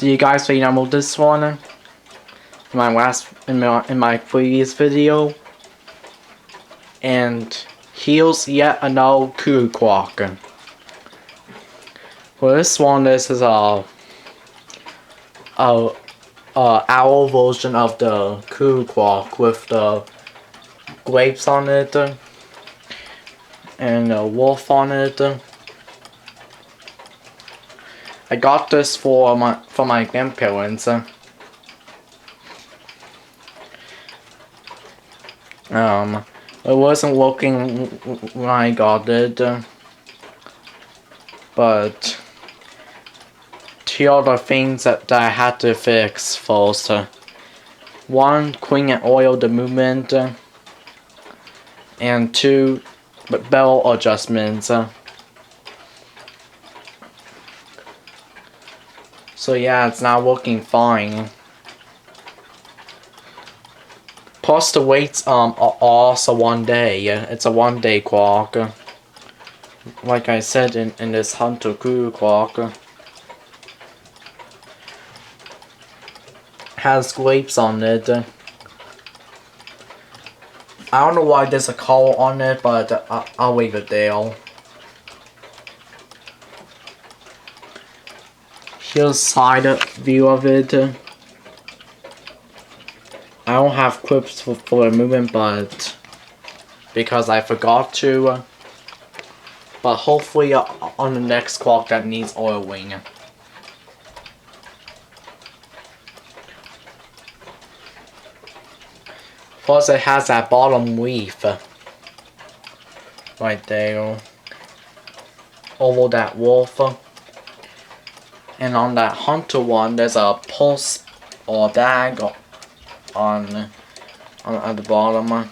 Do you guys remember this one? In my previous video? And here's yet another cuckoo clock. Well, this one, this is our version of the cuckoo clock with the grapes on it and a wolf on it. I got this for my grandparents. It wasn't working when I got it, but two other things that I had to fix first. One, clean and oil the movement, and two, bell adjustments. So yeah, it's not working fine. Plus the weights are also 1 day. It's a 1 day clock. Like I said in this Hunter cuckoo clock. Has grapes on it. I don't know why there's a color on it, but I'll leave it there. Here's a side view of it. I don't have clips for the movement, but because I forgot to. But hopefully on the next clock that needs oiling. Plus it has that bottom leaf right there over that wolf. And on that Hunter one, there's a pulse or a bag on at the bottom.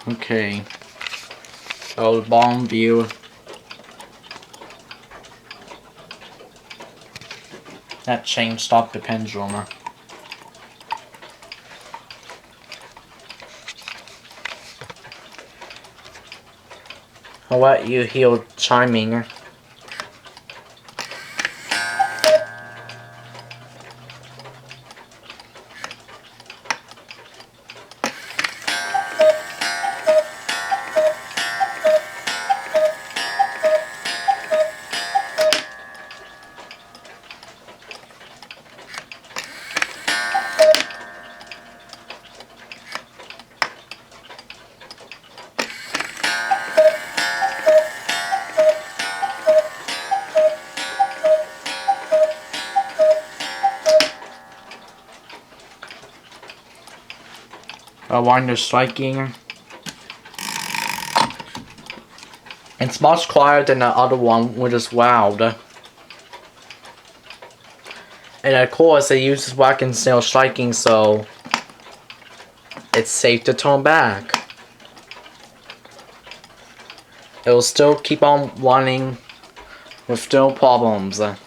Okay. So the bottom view. That chain stopped the pendulum. I'll let you hear chiming. While you're striking. It's much quieter than the other one, which is loud. And of course, it uses whack and snail striking, so it's safe to turn back. It will still keep on running with no problems. Let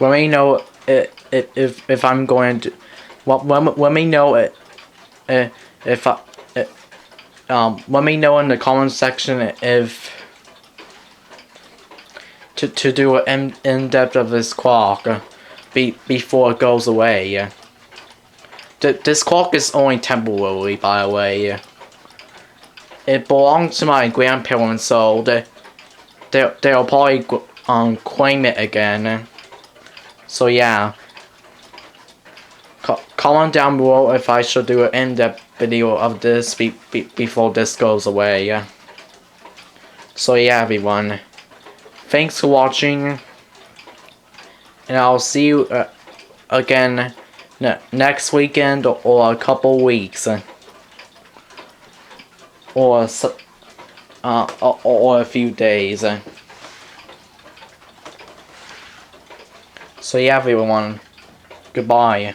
me know if I'm going to. Let me know if let me know in the comment section if to do an in-depth of this clock before it goes away. This clock is only temporary, by the way. It belongs to my grandparents, so they'll probably claim it again. So yeah. Comment down below if I should do an in-depth video of this before this goes away. So yeah, everyone. Thanks for watching. And I'll see you again next weekend or a couple weeks. Or a few days. So yeah, everyone. Goodbye.